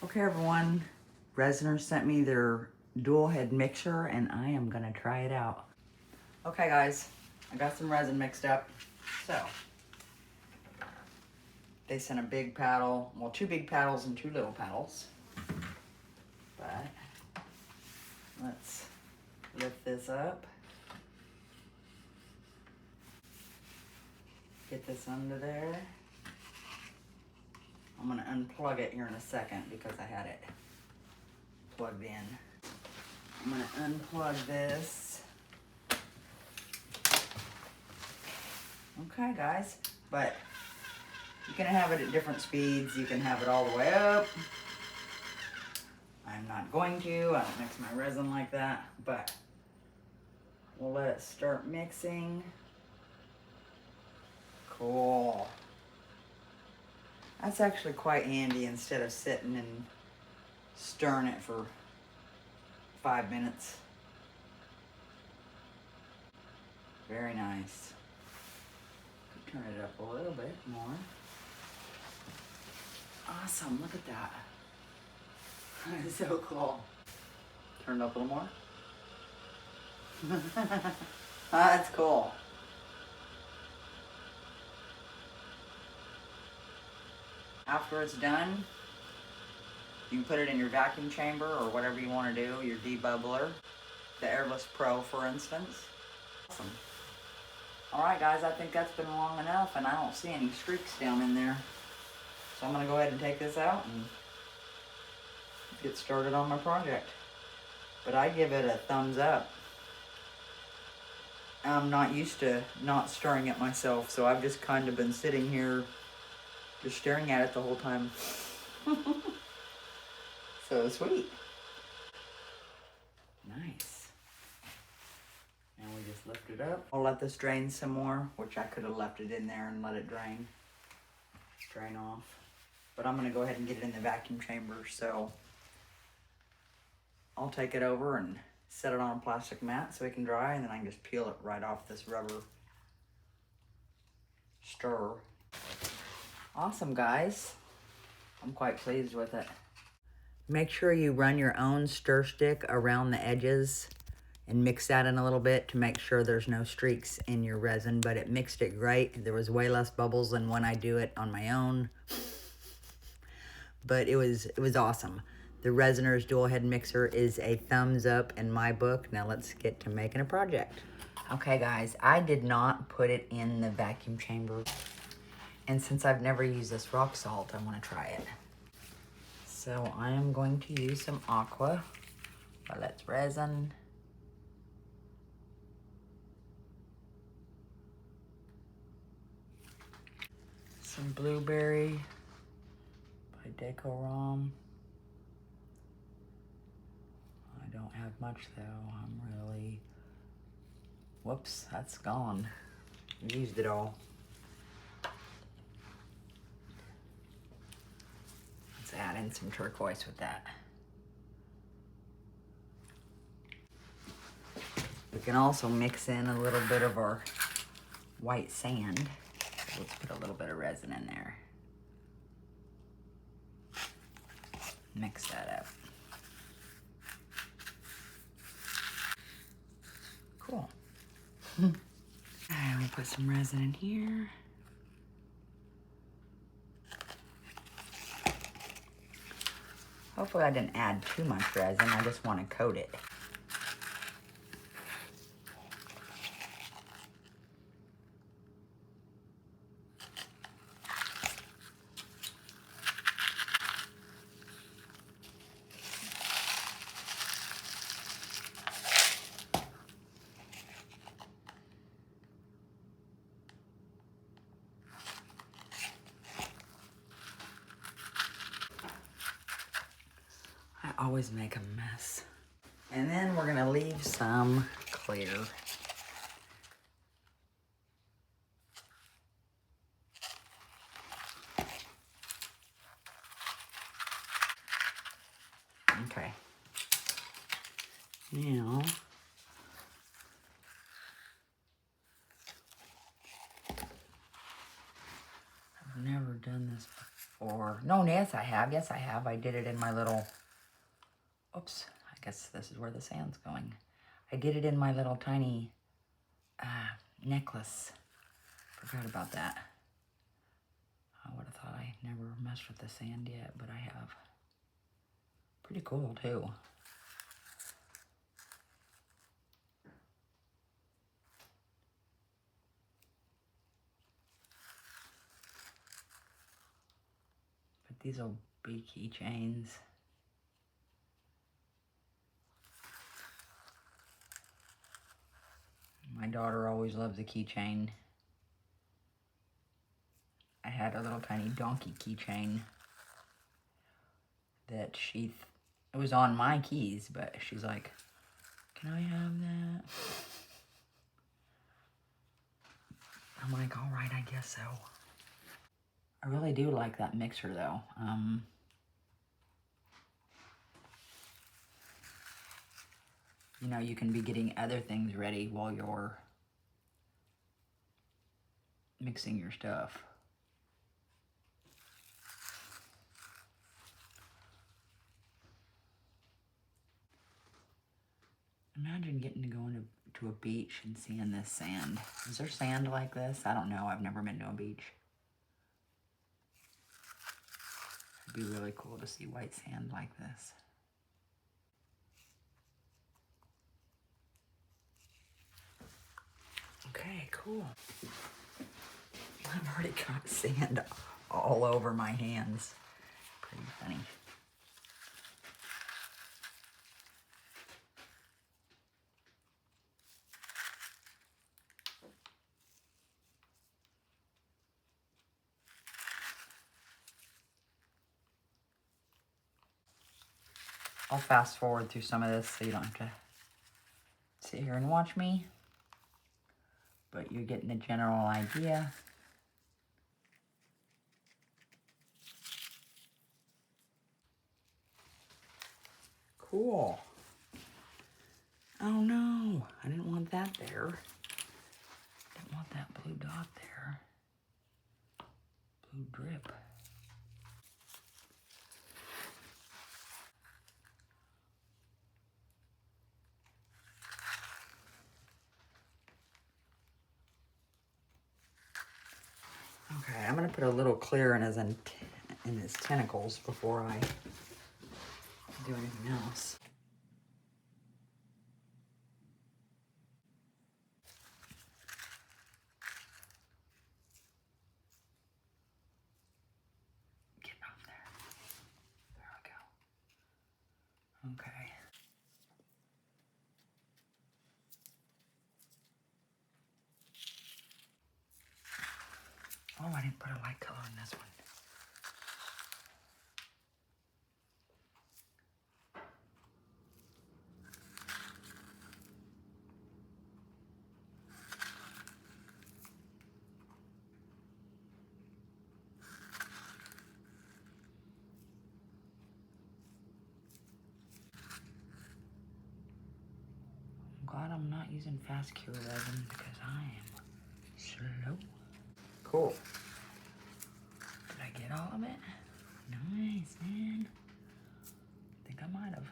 Okay, everyone, Resiners sent me their dual head mixer and I am gonna try it out. Okay guys, I got some resin mixed up. So, they sent a big paddle, well, 2 big paddles and 2 little paddles. But, let's lift this up. Get this under there. I'm gonna unplug it here in a second because I had it plugged in. I'm gonna unplug this. Okay guys, but you can have it at different speeds. You can have it all the way up. I'm not going to, I don't mix my resin like that, but we'll let it start mixing. Cool. That's actually quite handy instead of sitting and stirring it for 5 minutes. Very nice. Turn it up a little bit more. Awesome, look at that. That is so cool. Turn it up a little more. That's cool. After it's done, you can put it in your vacuum chamber or whatever you want to do, your debubbler, the Airless Pro for instance. Awesome. Alright guys, I think that's been long enough and I don't see any streaks down in there. So I'm going to go ahead and take this out and get started on my project. But I give it a thumbs up. I'm not used to not stirring it myself, so I've just kind of been sitting here just staring at it the whole time. So sweet. Nice. And we just lift it up. I'll let this drain some more, which I could have left it in there and let it drain off. But I'm gonna go ahead and get it in the vacuum chamber, so I'll take it over and set it on a plastic mat so it can dry, and then I can just peel it right off this rubber stirrer. Awesome guys, I'm quite pleased with it. Make sure you run your own stir stick around the edges and mix that in a little bit to make sure there's no streaks in your resin, but it mixed it great. There was way less bubbles than when I do it on my own. But it was awesome. The Resiners dual head mixer is a thumbs up in my book. Now let's get to making a project. Okay guys, I did not put it in the vacuum chamber. And since I've never used this rock salt, I want to try it. So I am going to use some aqua, let's resin. Some blueberry by Decorum. I don't have much though, I'm really, whoops, that's gone. I used it all. Let's add in some turquoise with that. We can also mix in a little bit of our white sand. Let's put a little bit of resin in there. Mix that up. Cool. And we'll put some resin in here. Hopefully I didn't add too much resin, I just want to coat it. I always make a mess. And then we're gonna leave some clear. Okay. Now, I've never done this before. No, No, yes, I have. Yes, I have. I did it in my little... Oops. I guess this is where the sand's going. I did it in my little tiny necklace. Forgot about that. I would have thought I never messed with the sand yet, but I have. Pretty cool, too. But these will be keychains. My daughter always loves a keychain. I had a little tiny donkey keychain that it was on my keys, but she's like, can I have that? I'm like, all right, I guess so. I really do like that mixer though. You know, you can be getting other things ready while you're mixing your stuff. Imagine getting to go to a beach and seeing this sand. Is there sand like this? I don't know. I've never been to a beach. It'd be really cool to see white sand like this. Okay, cool. I've already got sand all over my hands. Pretty funny. I'll fast forward through some of this so you don't have to sit here and watch me. But you're getting a general idea. Cool. Oh no, I didn't want that there. Didn't want that blue dot there. Blue drip. Okay, I'm gonna put a little clear in his tentacles before I do anything else. Get off there. There we go. Okay. Oh, I didn't put a light color in this one. I'm glad I'm not using fast cure resin because I am slow. Cool. Did I get all of it? Nice, man. I think I might have.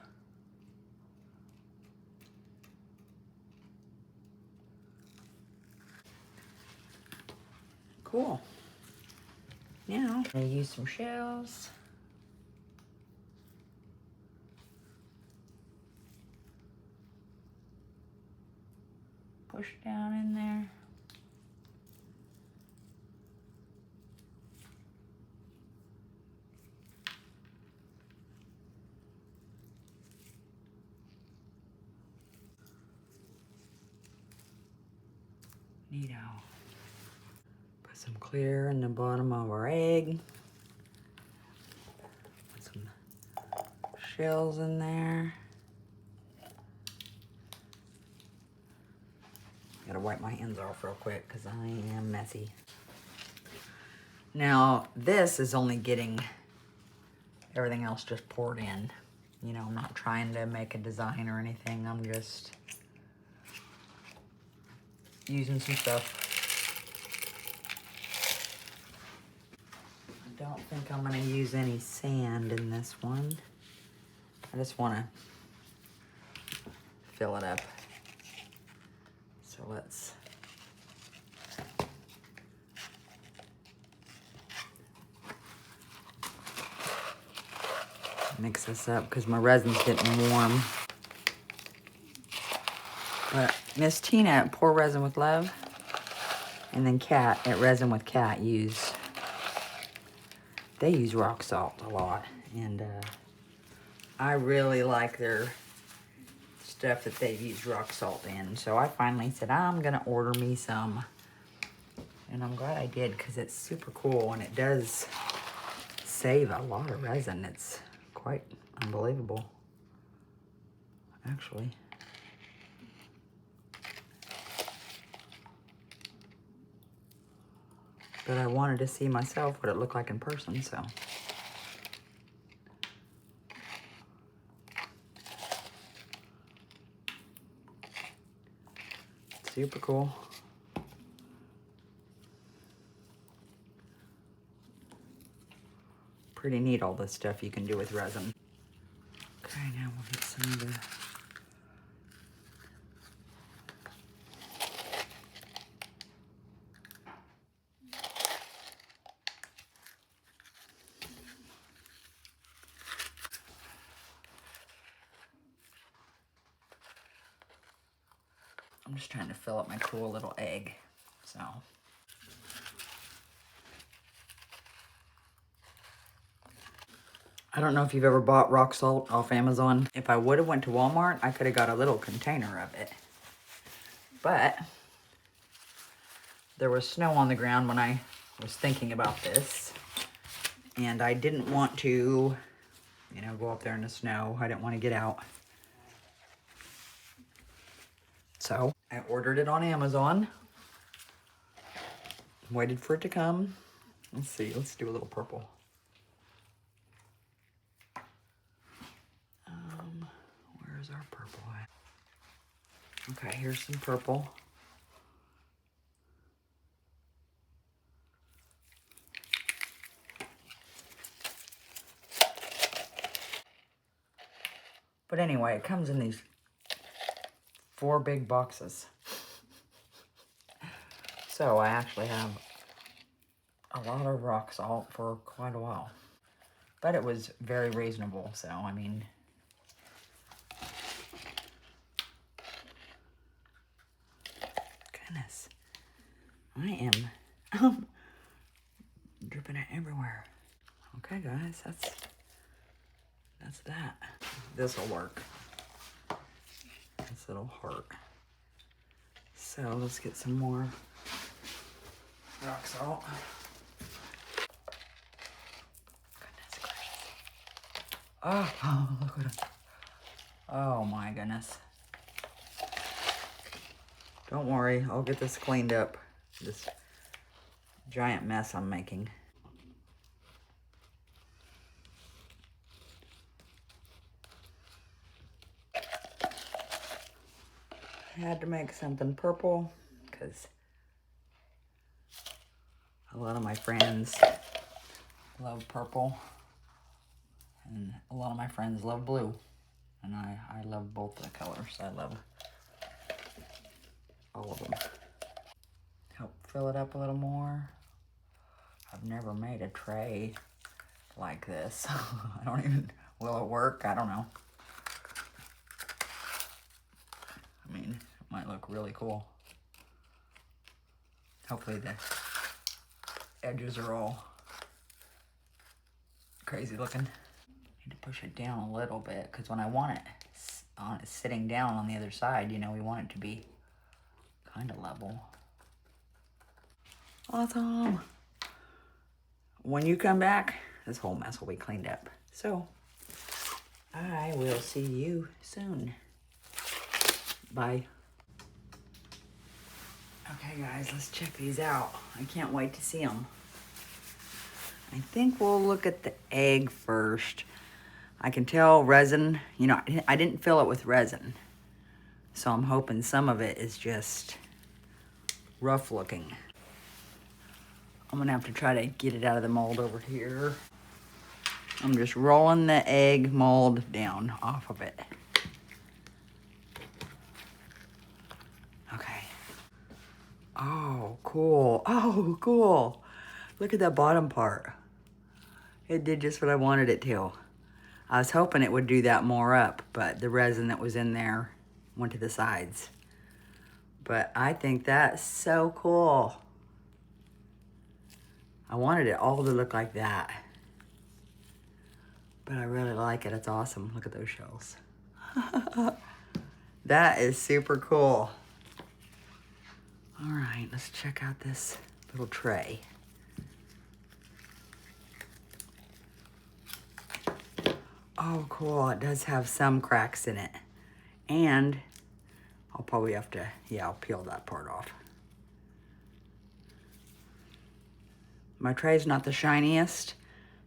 Cool. Now, I'm gonna use some shells. Push down in there. Neato. Put some clear in the bottom of our egg. Put some shells in there. Gotta wipe my hands off real quick because I am messy. Now, this is only getting everything else just poured in. You know, I'm not trying to make a design or anything. I'm just using some stuff. don't think I'm gonna use any sand in this one. I just wanna fill it up. So let's mix this up because my resin's getting warm. But Miss Tina at Pour Resin with Love, and then Kat at Resin with Kat they use rock salt a lot, and I really like their stuff that they've used rock salt in. So I finally said I'm gonna order me some, and I'm glad I did because it's super cool and it does save a lot of resin. It's quite unbelievable, actually. But I wanted to see myself what it looked like in person, so. Super cool. Pretty neat, all this stuff you can do with resin. Okay, now we'll get some of the I'm just trying to fill up my cool little egg, so. I don't know if you've ever bought rock salt off Amazon. If I would have went to Walmart, I could have got a little container of it. But there was snow on the ground when I was thinking about this. And I didn't want to, you know, go up there in the snow. I didn't want to get out. So I ordered it on Amazon. Waited for it to come. Let's see, let's do a little purple. Where's our purple at? Okay, here's some purple. But anyway, it comes in these 4 big boxes. So I actually have a lot of rock salt for quite a while. But it was very reasonable, so I mean, goodness, I am dripping it everywhere. Okay guys, that's that. This'll work. This little heart. So let's get some more rock salt. Goodness gracious. Oh, look at it. Oh my goodness. Don't worry, I'll get this cleaned up. This giant mess I'm making. I had to make something purple because a lot of my friends love purple and a lot of my friends love blue, and I love both the colors. I love all of them. Help fill it up a little more. I've never made a tray like this. I don't even, will it work? I don't know. I mean, it might look really cool. Hopefully the edges are all crazy looking. Need to push it down a little bit because when I want it sitting down on the other side, you know, we want it to be kind of level. Awesome. When you come back, this whole mess will be cleaned up. So I will see you soon. Bye. Okay guys, let's check these out. I can't wait to see them. I think we'll look at the egg first. I can tell resin, you know, I didn't fill it with resin. So I'm hoping some of it is just rough looking. I'm gonna have to try to get it out of the mold over here. I'm just rolling the egg mold down off of it. Okay. Oh, cool. Oh, cool. Look at that bottom part. It did just what I wanted it to. I was hoping it would do that more up, but the resin that was in there went to the sides. But I think that's so cool. I wanted it all to look like that. But I really like it. It's awesome. Look at those shells. That is super cool. All right, let's check out this little tray. Oh, cool. It does have some cracks in it. And I'll probably have to, yeah, I'll peel that part off. My tray's not the shiniest,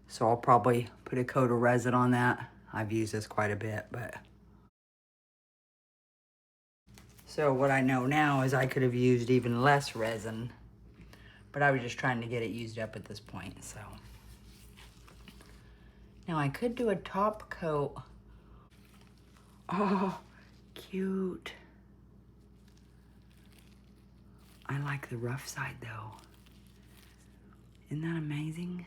so I'll probably put a coat of resin on that. I've used this quite a bit, but. So what I know now is I could have used even less resin, but I was just trying to get it used up at this point, so. Now I could do a top coat. Oh, cute. I like the rough side though. Isn't that amazing?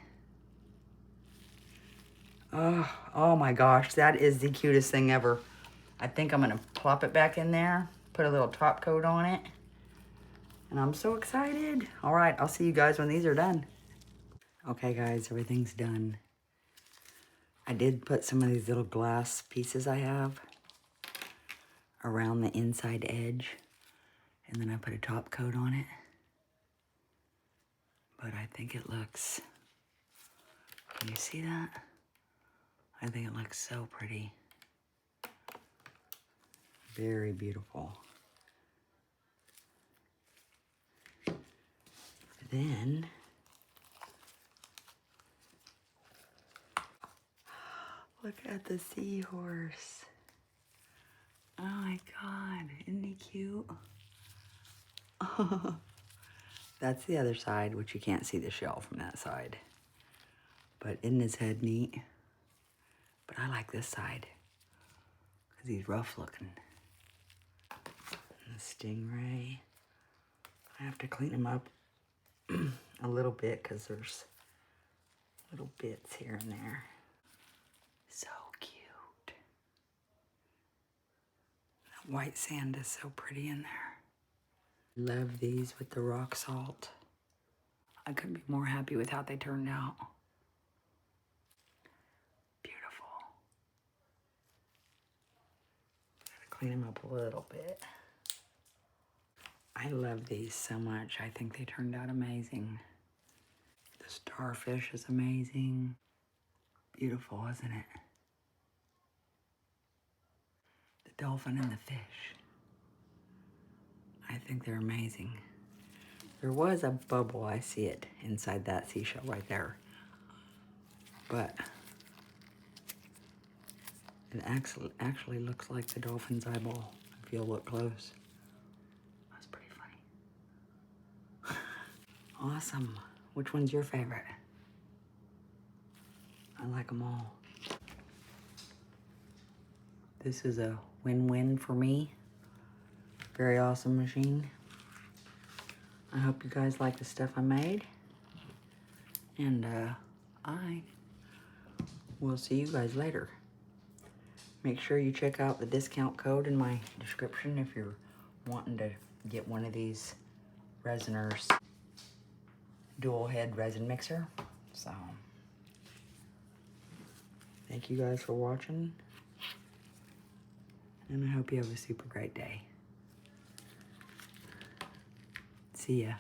Oh my gosh, that is the cutest thing ever. I think I'm gonna plop it back in there, put a little top coat on it, and I'm so excited. All right, I'll see you guys when these are done. Okay guys, everything's done. I did put some of these little glass pieces I have around the inside edge, and then I put a top coat on it. But I think it looks, can you see that? I think it looks so pretty. Very beautiful. Then, look at the seahorse. Oh my God, isn't he cute? That's the other side, which you can't see the shell from that side. But isn't his head neat? But I like this side, because he's rough looking. And the stingray. I have to clean him up a little bit, because there's little bits here and there. So cute. That white sand is so pretty in there. Love these with the rock salt. I couldn't be more happy with how they turned out. Beautiful. Gotta clean them up a little bit. I love these so much. I think they turned out amazing. The starfish is amazing. Beautiful, isn't it? The dolphin and the fish. I think they're amazing. There was a bubble, I see it inside that seashell right there. But it actually looks like the dolphin's eyeball if you look close. That's pretty funny. Awesome. Which one's your favorite? I like them all. This is a win-win for me. Very awesome machine. I hope you guys like the stuff I made. And I will see you guys later. Make sure you check out the discount code in my description if you're wanting to get one of these Resiners dual head resin mixer. So, thank you guys for watching. And I hope you have a super great day. See ya.